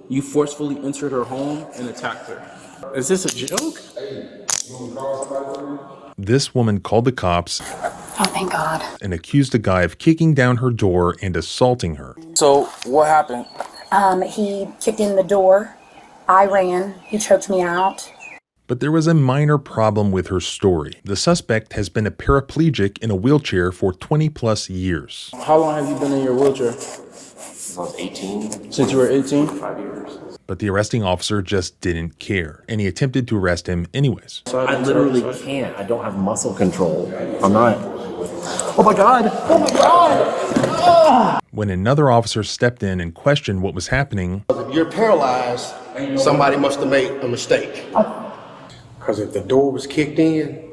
You forcefully entered her home and attacked her. Is this a joke? This woman called the cops. Oh, thank God. And accused a guy of kicking down her door and assaulting her. So, what happened? He kicked in the door. I ran. He choked me out. But there was a minor problem with her story. The suspect has been a paraplegic in a wheelchair for 20 plus years. How long have you been in your wheelchair? Since I was 18. Since you were 18? 5 years. But the arresting officer just didn't care, and he attempted to arrest him anyways. I literally can't. I don't have muscle control. I'm not. Oh my God! Oh my God! When another officer stepped in and questioned what was happening, if you're paralyzed, somebody must have made a mistake. Because if the door was kicked in,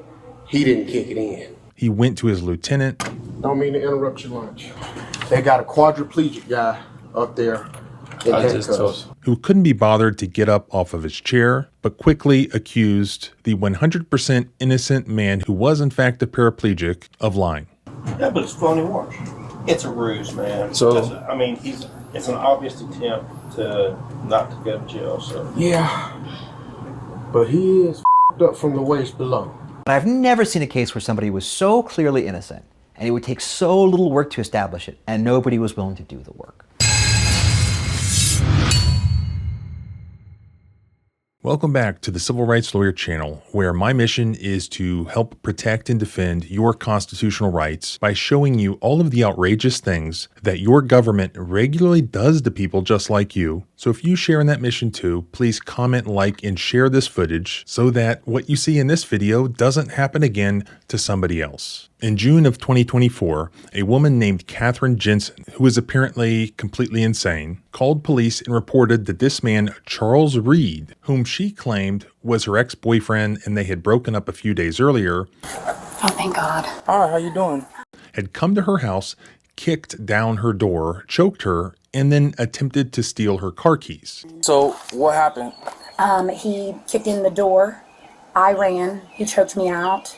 he didn't kick it in. he went to his lieutenant. Don't mean to interrupt your lunch. They got a quadriplegic guy up there in handcuffs. Who couldn't be bothered to get up off of his chair, but quickly accused the 100% innocent man who was in fact a paraplegic of lying. Yeah, but it's phony wash. It's a ruse, man. So- I mean, it's an obvious attempt to not to go to jail. So Yeah, but he is f***ed up from the waist below. I've never seen a case where somebody was so clearly innocent and it would take so little work to establish it and nobody was willing to do the work. Welcome back to the Civil Rights Lawyer channel, where my mission is to help protect and defend your constitutional rights by showing you all of the outrageous things that your government regularly does to people just like you. So if you share in that mission too, please comment, like, and share this footage so that what you see in this video doesn't happen again to somebody else. In June of 2024, a woman named Catherine Jensen, who is apparently completely insane, called police and reported that this man, Charles Reed, whom she claimed was her ex-boyfriend and they had broken up a few days earlier, Oh, thank God. All right, how you doing? had come to her house, kicked down her door, choked her, and then attempted to steal her car keys. So, what happened? He kicked in the door. I ran. He choked me out.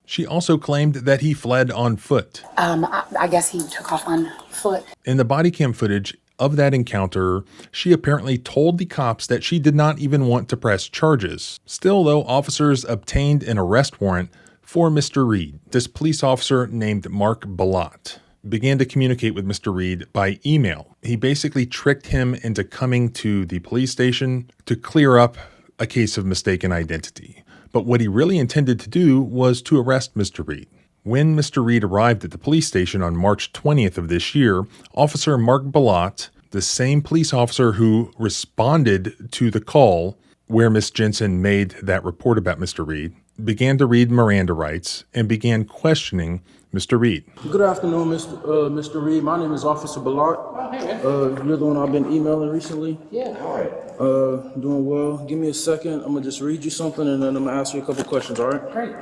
She also claimed that he fled on foot. I guess he took off on foot. In the body cam footage of that encounter, she apparently told the cops that she did not even want to press charges. Still, though, officers obtained an arrest warrant for Mr. Reed. This police officer named Mark Balot began to communicate with Mr. Reed by email. He basically tricked him into coming to the police station to clear up a case of mistaken identity. But what he really intended to do was to arrest Mr. Reed. When Mr. Reed arrived at the police station on March 20th of this year, Officer Mark Balot, the same police officer who responded to the call where Miss Jensen made that report about Mr. Reed, began to read Miranda rights and began questioning Mr. Reed. Good afternoon, Mr. Reed. My name is Officer Ballard. You're the one I've been emailing recently? Yeah, all right. Doing well. Give me a second. I'm gonna just read you something and then I'm gonna ask you a couple questions, all right? Great.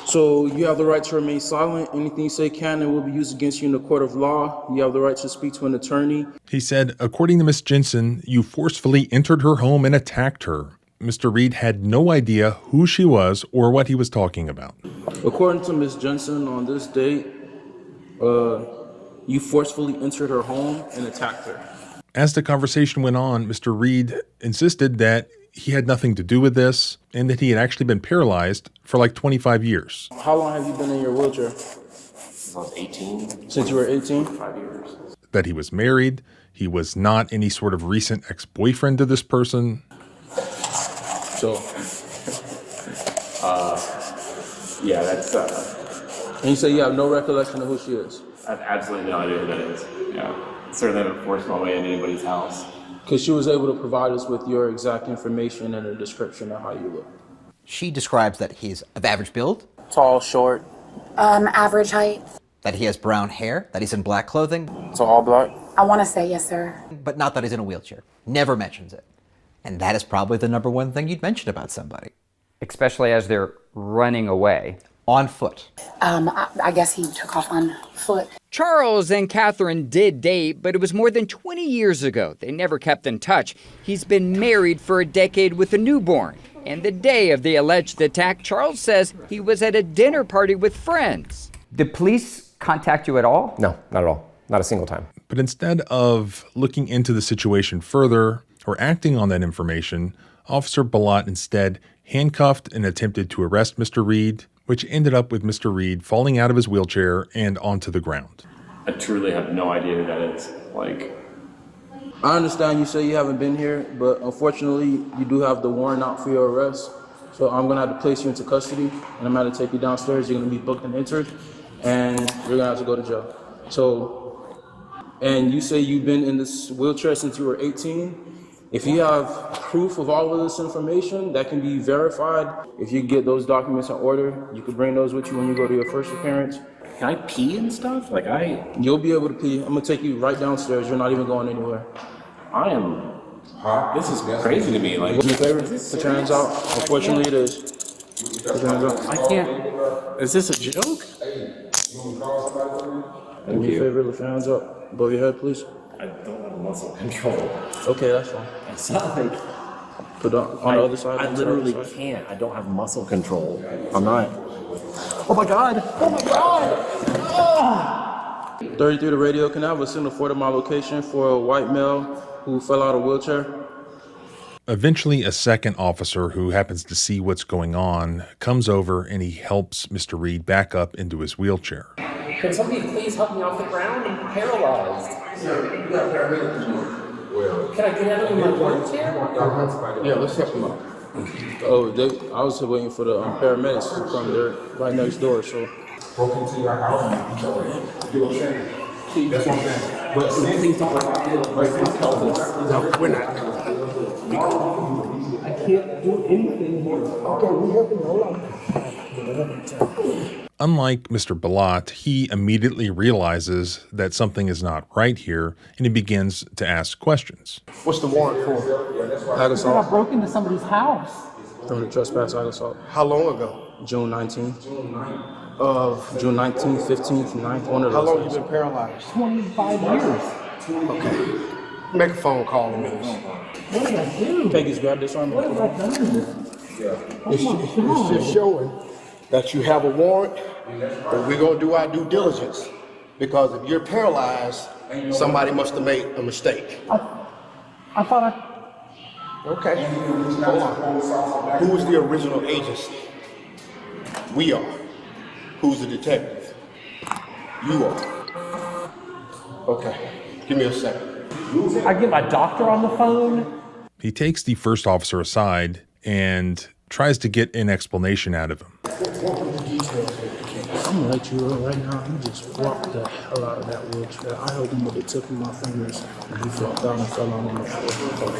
So, you have the right to remain silent. Anything you say can and will be used against you in the court of law. You have the right to speak to an attorney. He said, according to Miss Jensen, you forcefully entered her home and attacked her. Mr. Reed had no idea who she was or what he was talking about. According to Ms. Jensen, on this date, you forcefully entered her home and attacked her. As the conversation went on, Mr. Reed insisted that he had nothing to do with this and that he had actually been paralyzed for like 25 years. How long have you been in your wheelchair? Since I was 18. Since you were 18? 5 years. That he was married. He was not any sort of recent ex-boyfriend to this person. So, Yeah, that's. and you say you have no recollection of who she is? I have absolutely no idea who that is. Yeah. Certainly haven't forced my way into anybody's house. Because she was able to provide us with your exact information and a description of how you look. She describes that he's of average build, Tall, short, Average height. that he has brown hair, that he's in black clothing, so all black. I want to say yes, sir. but not that he's in a wheelchair. Never mentions it. And that is probably the number one thing you'd mention about somebody. Especially as they're running away. On foot. I guess he took off on foot. Charles and Catherine did date, but it was more than 20 years ago. They never kept in touch. He's been married for a decade with a newborn. And the day of the alleged attack, Charles says he was at a dinner party with friends. Did police contact you at all? No, not at all. Not a single time. But instead of looking into the situation further or acting on that information, Officer Balot instead handcuffed and attempted to arrest Mr. Reed, which ended up with Mr. Reed falling out of his wheelchair and onto the ground. I truly have no idea who that is. Like, I understand you say you haven't been here, but unfortunately, you do have the warrant out for your arrest. So I'm gonna have to place you into custody, and I'm gonna take you downstairs. You're gonna be booked and entered, and you're gonna have to go to jail. So, and you say you've been in this wheelchair since you were 18. If you have proof of all of this information that can be verified, if you get those documents in order, you could bring those with you when you go to your first appearance. can I pee and stuff? Like, You'll be able to pee. I'm gonna take you right downstairs. You're not even going anywhere. This is crazy to me. Like, Do me a favor, put your hands out. Unfortunately, it is. Put your hands out. I can't. Is this a joke? Do me a favor, lift your hands up above your head, please. I don't have muscle control. Okay, that's fine. It's not like Put on the other side. I on the literally other side. can't. I don't have muscle control. I'm not. Oh my god! Oh my god! 33 to radio, can I have a signal for to my location for a white male who fell out of a wheelchair? Eventually, a second officer who happens to see what's going on comes over and he helps Mr. Reed back up into his wheelchair. Can somebody please help me off the ground? I'm paralyzed. Can I get out of my wheelchair? Yeah, let's help him out. Oh, I was waiting for the paramedics to come. They're right next door, so. Broke into your house and you know, that's what I'm saying. But please don't tell us. No, we're not. I can't do anything here. Okay, we helping you. Hold on. Unlike Mr. Balot, he immediately realizes that something is not right here and he begins to ask questions. What's the warrant for? Ag assault. broke into somebody's house. From the trespass ag assault. How long ago? June 19th. June 19th, 15th, 9th, one of How those long you days. been paralyzed? 25 years. Okay. Make a phone call to me. What did I do? Peggy's grab this arm. What have I done? It's just showing that you have a warrant, but we're gonna do our due diligence. Because if you're paralyzed, somebody must have made a mistake. I thought Okay, hold on. Who is the original agency? We are. Who's the detective? You are. Okay, give me a second. I get my doctor on the phone. He takes the first officer aside and tries to get an explanation out of him. I'm gonna let you know right now. He just walked the hell out of that wheelchair. I held him with the tip of my fingers, and he flopped down and fell on the floor.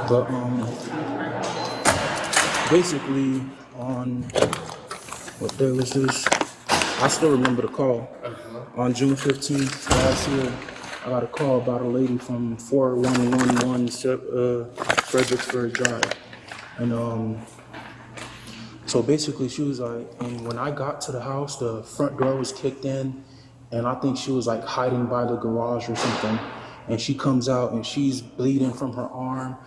But basically, on what day was this? I still remember the call. On June 15th last year, I got a call about a lady from 4111 Fredericksburg Drive, and so basically, she was like, and when I got to the house, the front door was kicked in, and I think she was like hiding by the garage or something. And she comes out and she's bleeding from her arm.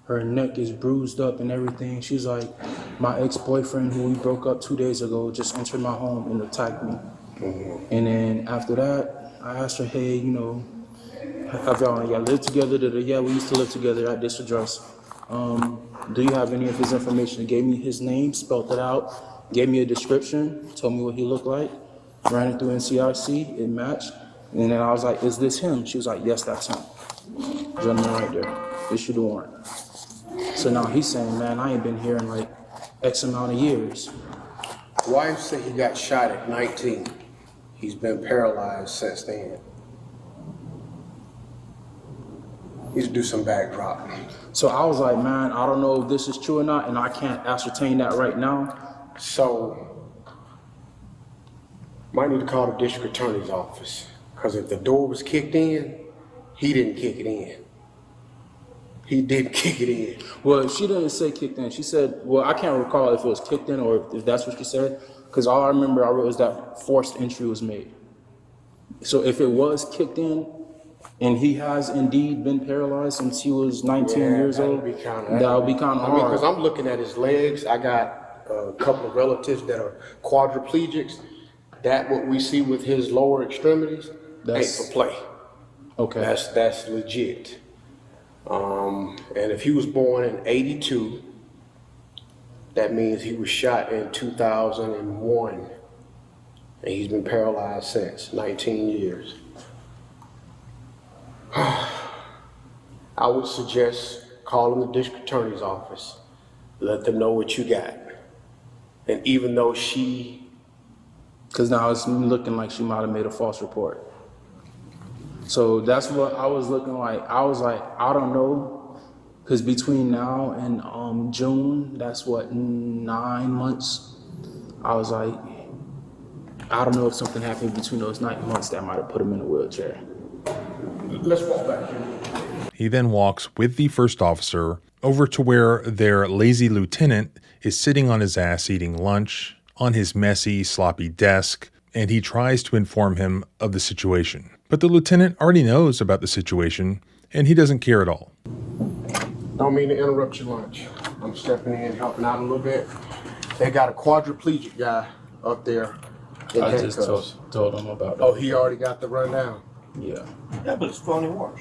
Her neck is bruised up and everything. She's like, my ex-boyfriend who we broke up 2 days ago just entered my home and attacked me. And then after that, I asked her, hey, you know, have y'all lived together? Yeah, we used to live together at this address. Do you have any of his information? Gave me his name, spelled it out, gave me a description, told me what he looked like, ran it through NCIC, it matched. And then I was like, is this him? She was like, yes, that's him. Gentleman right there, issue the warrant. So now he's saying, man, I ain't been here in like X amount of years. Wife said he got shot at 19. He's been paralyzed since then. Needs to do some backdrop. So I was like, man, I don't know if this is true or not, and I can't ascertain that right now. So, might need to call the district attorney's office. Because if the door was kicked in, he didn't kick it in. He didn't kick it in. Well, she didn't say kicked in. She said, well, I can't recall if it was kicked in or if that's what she said, because all I remember I wrote was that forced entry was made. So if it was kicked in, and he has indeed been paralyzed since he was 19 years old, that would be kind of hard. Because I'm looking at his legs. I got a couple of relatives that are quadriplegics. That what we see with his lower extremities ain't for play. Okay. That's legit. And if he was born in 82, that means he was shot in 2001. And he's been paralyzed since, 19 years. I would suggest calling the district attorney's office, let them know what you got. And even though Because now it's looking like she might have made a false report. So that's what I was looking like. I was like, I don't know. Because between now and June, that's what, 9 months? I was like, I don't know if something happened between those 9 months that might have put him in a wheelchair. let's walk back here. He then walks with the first officer over to where their lazy lieutenant is sitting on his ass eating lunch on his messy, sloppy desk, and he tries to inform him of the situation. But the lieutenant already knows about the situation, and he doesn't care at all. Don't mean to interrupt your lunch. I'm stepping in, helping out a little bit. They got a quadriplegic guy up there in I just handcuffs. told him about that. Oh, he already got the rundown. Yeah. Yeah, but it's phony wash.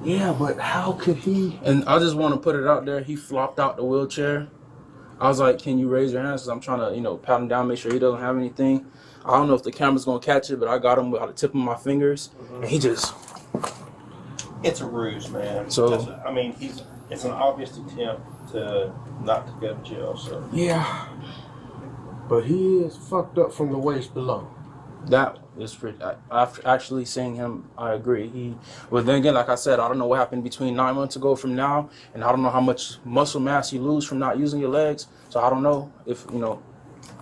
Yeah, but how could he? And I just want to put it out there. He flopped out the wheelchair. I was like, can you raise your hands? Because I'm trying to, pat him down, make sure he doesn't have anything. I don't know if the camera's going to catch it, but I got him by the tip of my fingers. And he just... It's a ruse, man. So- It's an obvious attempt to not to go to jail, so. Yeah. But he is fucked up from the waist below. That is pretty... After actually seeing him, I agree. But then again, like I said, I don't know what happened between 9 months ago from now, and I don't know how much muscle mass you lose from not using your legs. So I don't know if,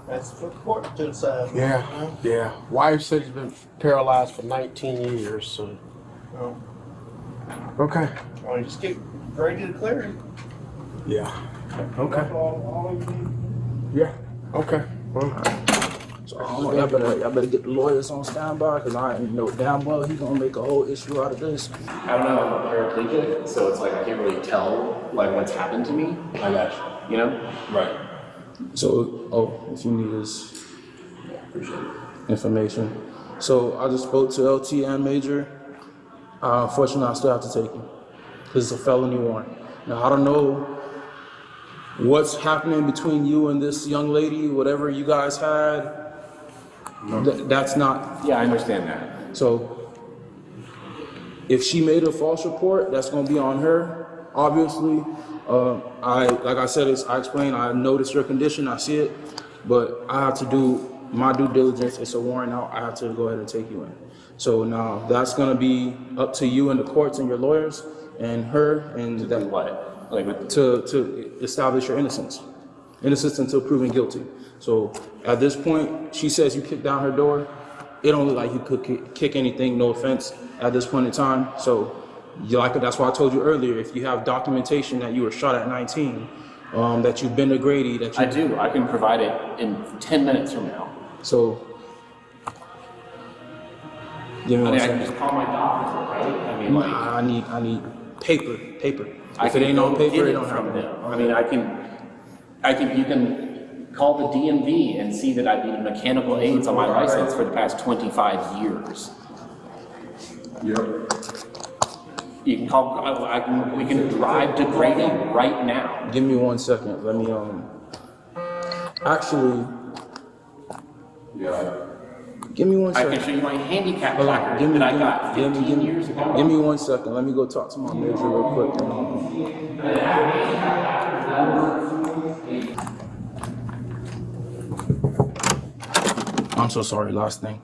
That's for the court to decide. Yeah. Wife said he's been paralyzed for 19 years, so. Oh. Okay. Well, just get ready to declare it. Yeah. That's Okay. all you need. Yeah. Okay. Well, So I don't know, y'all better get the lawyers on standby, because I know damn well he's gonna make a whole issue out of this. I don't know, I'm a paraplegic, so it's like I can't really tell like what's happened to me. I got you. You know? Right. So, if you need his information. So I just spoke to LT and Major. Unfortunately, I still have to take him because it's a felony warrant. Now, I don't know what's happening between you and this young lady, whatever you guys had. That's not... Yeah, I understand that. So if she made a false report, that's going to be on her, obviously. Like I said, I explained, I noticed your condition, I see it, but I have to do my due diligence. It's a warrant out, I have to go ahead and take you in. So now that's going to be up to you and the courts and your lawyers and her and To do what? Like with to establish your innocence until proven guilty. So at this point, she says you kicked down her door. It don't look like you could kick anything, no offense, at this point in time. So that's why I told you earlier, if you have documentation that you were shot at 19, that you've been to Grady, that you... I do. I can provide it in 10 minutes from now. So, give me I one mean, I second. can just call my doctor, right? I mean, like, I need paper. I If it can ain't go on paper, get it don't from happen. them. I mean, you can call the DMV and see that I've needed mechanical aids on my license for the past 25 years. Yep. You can call, we can drive to Grady right now. Give me 1 second. Let me, actually, Yeah. give me 1 I second. can show you my handicap Hold on, placard that I got 15 years ago. Give me 1 second. Let me go talk to my major real quick. I'm so sorry, last thing.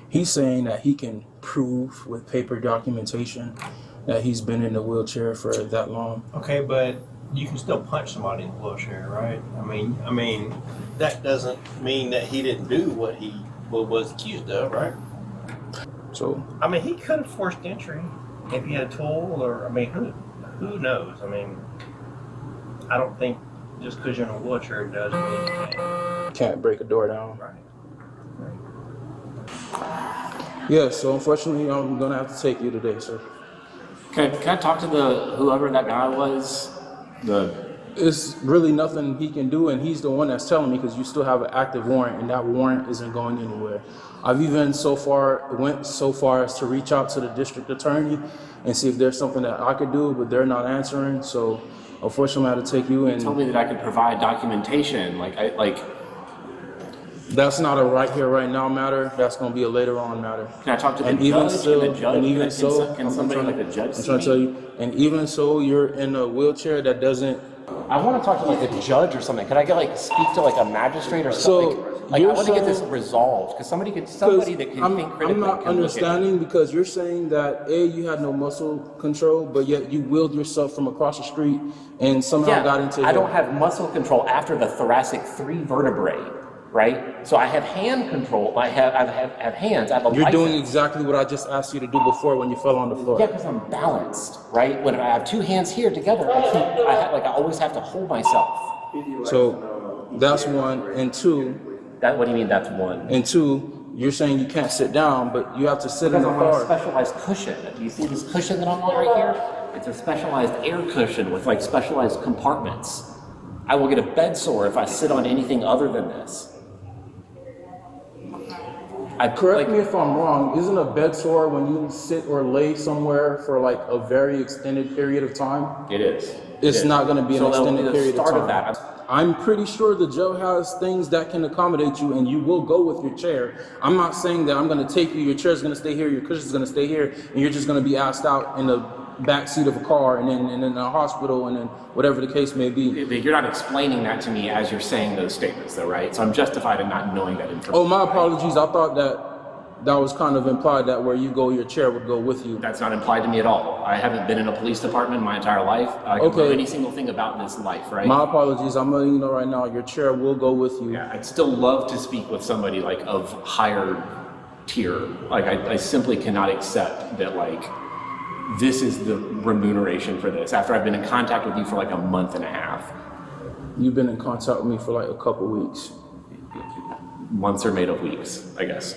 He's saying that he can prove with paper documentation that he's been in a wheelchair for that long. Okay, but you can still punch somebody in the wheelchair, right? I mean, that doesn't mean that he didn't do what he was accused of, right? So, I mean, he could have forced entry if he had a tool, or who knows? I mean, I don't think just because you're in a wheelchair doesn't mean you can't. can't break a door down. Right. Yeah, so unfortunately, I'm gonna have to take you today, sir. Can I talk to whoever that guy was? The It's really nothing he can do, and he's the one that's telling me because you still have an active warrant, and that warrant isn't going anywhere. I've even went so far as to reach out to the district attorney and see if there's something that I could do, but they're not answering. So unfortunately, I had to take you in. Told me that I could provide documentation. That's not a right here, right now matter. That's going to be a later on matter. Can I talk to the And even judge? so, Can the judge- and even can so, can somebody like the judge I'm see trying to tell me? you, and even so, you're in a wheelchair that doesn't. I want to talk to like a judge or something. Could I get speak to like a magistrate or something? I you're want to get this saying- resolved because somebody that can I'm, think critically. I'm not can look at it. understanding because you're saying that you had no muscle control, but yet you wheeled yourself from across the street and somehow got into. I don't have muscle control after the thoracic 3 vertebrae, right? So I have hand control. I have hands. I have a You're doing license. exactly what I just asked you to do before when you fell on the floor. Yeah, because I'm balanced, right? When I have 2 hands here together, I always have to hold myself. So that's one, and two. What do you mean that's one? And two, you're saying you can't sit down, but you have to sit in Because the I'm on a car. specialized cushion. Do you see this cushion that I'm on right here? It's a specialized air cushion with specialized compartments. I will get a bed sore if I sit on anything other than this. Correct me if I'm wrong, isn't a bed sore when you sit or lay somewhere for a very extended period of time? It is. It's not going to be an extended period of start time. of that. I'm pretty sure the jail has things that can accommodate you, and you will go with your chair. I'm not saying that I'm going to take you, your chair's going to stay here, your cushion's going to stay here, and you're just going to be asked out in the back seat of a car and then in a hospital and then whatever the case may be. You're not explaining that to me as you're saying those statements, though, right? So I'm justified in not knowing that information. Oh, my apologies. I thought that was kind of implied that where you go, your chair would go with you. That's not implied to me at all. I haven't been in a police department my entire life. I don't know any single thing about this life, right? My apologies. I'm letting you know right now, your chair will go with you. Yeah, I'd still love to speak with somebody of higher tier. I simply cannot accept that this is the remuneration for this after I've been in contact with you for a month and a half. You've been in contact with me for a couple weeks. Months are made of weeks, I guess,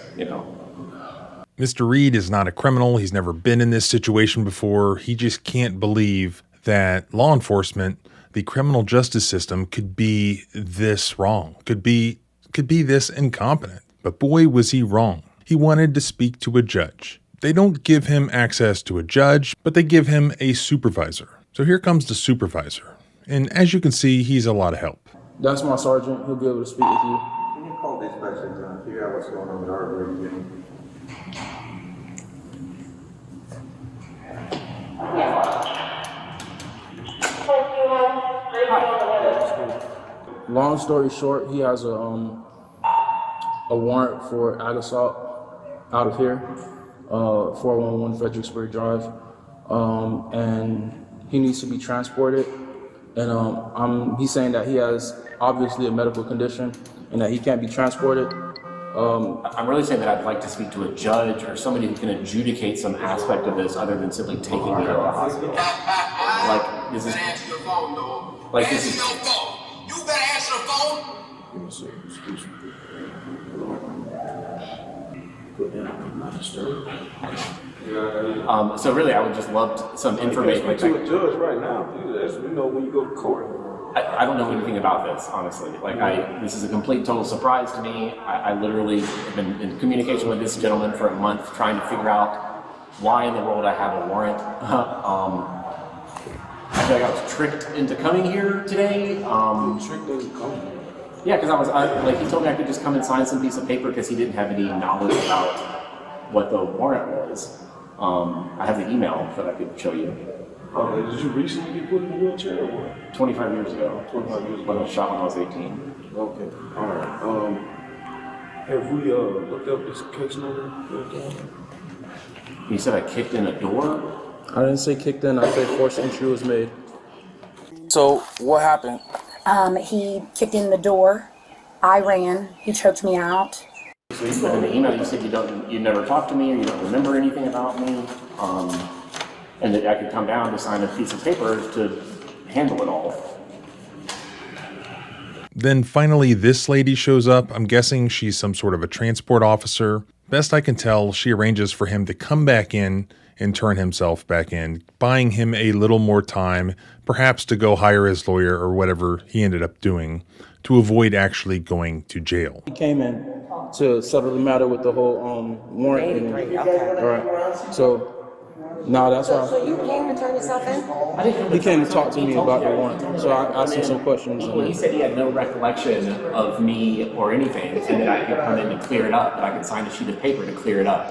Mr. Reed is not a criminal. He's never been in this situation before. He just can't believe that law enforcement, the criminal justice system, could be this wrong, could be this incompetent. But boy, was he wrong. He wanted to speak to a judge. They don't give him access to a judge, but they give him a supervisor. So here comes the supervisor. And as you can see, he's a lot of help. That's my sergeant. He'll be able to speak with you. Can you call dispatch and figure out what's going on with our group? Long story short, he has a warrant for ag assault out of here, 411 Fredericksburg Drive, and he needs to be transported. And he's saying that he has obviously a medical condition and that he can't be transported. I'm really saying that I'd like to speak to a judge or somebody who can adjudicate some aspect of this other than simply taking me to the hospital. This is. You better answer the phone. So really, I would just love some information. To a judge right now. We know when you go to court. I don't know anything about this, honestly. This is a complete total surprise to me. I literally have been in communication with this gentleman for a month trying to figure out why in the world I have a warrant. I feel like I was tricked into coming here today. Tricked into coming. Yeah, because he told me I could just come and sign some piece of paper because he didn't have any knowledge about what the warrant was. I have the email that I could show you. Did you recently get put in a wheelchair or what? 25 years ago. 25 years ago. When I was shot when I was 18. Okay, all right. Have we looked up this case number? You said I kicked in a door? I didn't say kicked in, I said forced entry was made. So what happened? He kicked in the door. I ran. He choked me out. So you put in the email, you said you never talked to me or you don't remember anything about me, and that I could come down to sign a piece of paper to handle it all. Then finally, this lady shows up. I'm guessing she's some sort of a transport officer. Best I can tell, she arranges for him to come back in and turn himself back in, buying him a little more time, perhaps to go hire his lawyer or whatever he ended up doing, to avoid actually going to jail. He came in to settle the matter with the whole warrant. All right. So, no, that's why. So you came to turn yourself in? He came to talk to me about the warrant. So I asked him some questions. Well, he said he had no recollection of me or anything, and that I could come in to clear it up, that I could sign a sheet of paper to clear it up.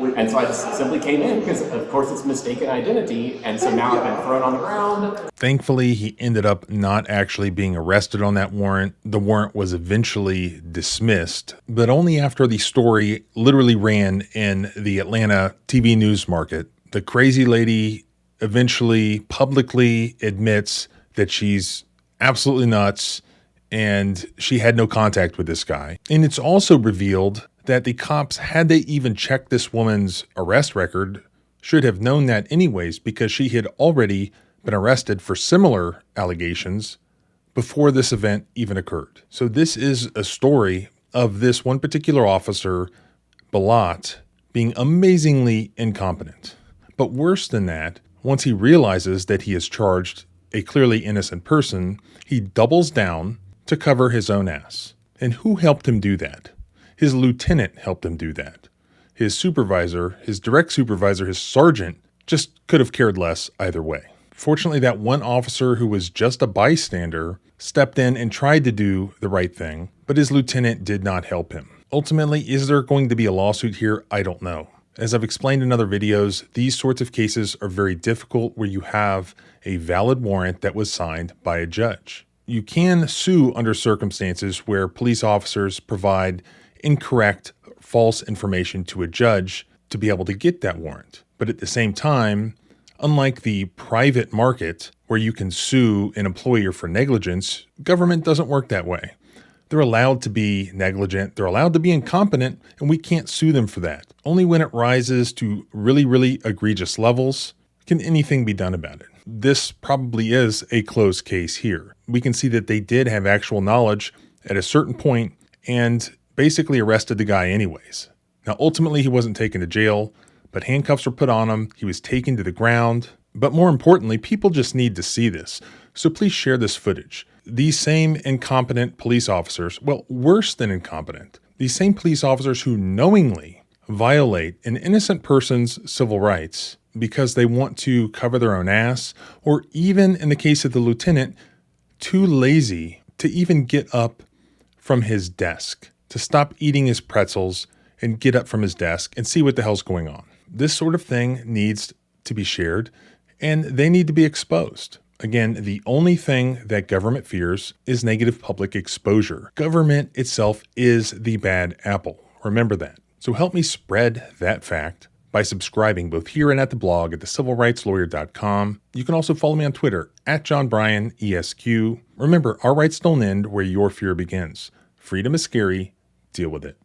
And so I just simply came in because, of course, it's mistaken identity, and so now I've been thrown on the ground. Thankfully, he ended up not actually being arrested on that warrant. The warrant was eventually dismissed, but only after the story literally ran in the Atlanta TV news market. The crazy lady eventually publicly admits that she's absolutely nuts and she had no contact with this guy. And it's also revealed that the cops, had they even checked this woman's arrest record, should have known that anyways, because she had already been arrested for similar allegations before this event even occurred. So this is a story of this one particular officer, Balat, being amazingly incompetent. But worse than that, once he realizes that he has charged a clearly innocent person, he doubles down to cover his own ass. And who helped him do that? His lieutenant helped him do that. His supervisor, his direct supervisor, his sergeant, just could have cared less either way. Fortunately, that one officer who was just a bystander stepped in and tried to do the right thing, but his lieutenant did not help him. Ultimately, is there going to be a lawsuit here? I don't know. As I've explained in other videos, these sorts of cases are very difficult where you have a valid warrant that was signed by a judge. You can sue under circumstances where police officers provide incorrect, false information to a judge to be able to get that warrant. But at the same time, unlike the private market where you can sue an employer for negligence, government doesn't work that way. They're allowed to be negligent, they're allowed to be incompetent, and we can't sue them for that. Only when it rises to really, really egregious levels can anything be done about it. This probably is a closed case here. We can see that they did have actual knowledge at a certain point and basically arrested the guy anyways. Now, ultimately, he wasn't taken to jail, but handcuffs were put on him. He was taken to the ground. But more importantly, people just need to see this. So please share this footage. These same incompetent police officers, well, worse than incompetent, these same police officers who knowingly violate an innocent person's civil rights because they want to cover their own ass, or even in the case of the lieutenant, too lazy to even get up from his desk, to stop eating his pretzels and get up from his desk and see what the hell's going on. This sort of thing needs to be shared, and they need to be exposed. Again, the only thing that government fears is negative public exposure. Government itself is the bad apple. Remember that. So help me spread that fact by subscribing both here and at the blog at thecivilrightslawyer.com. You can also follow me on Twitter at JohnBryanESQ. Remember, our rights don't end where your fear begins. Freedom is scary. Deal with it.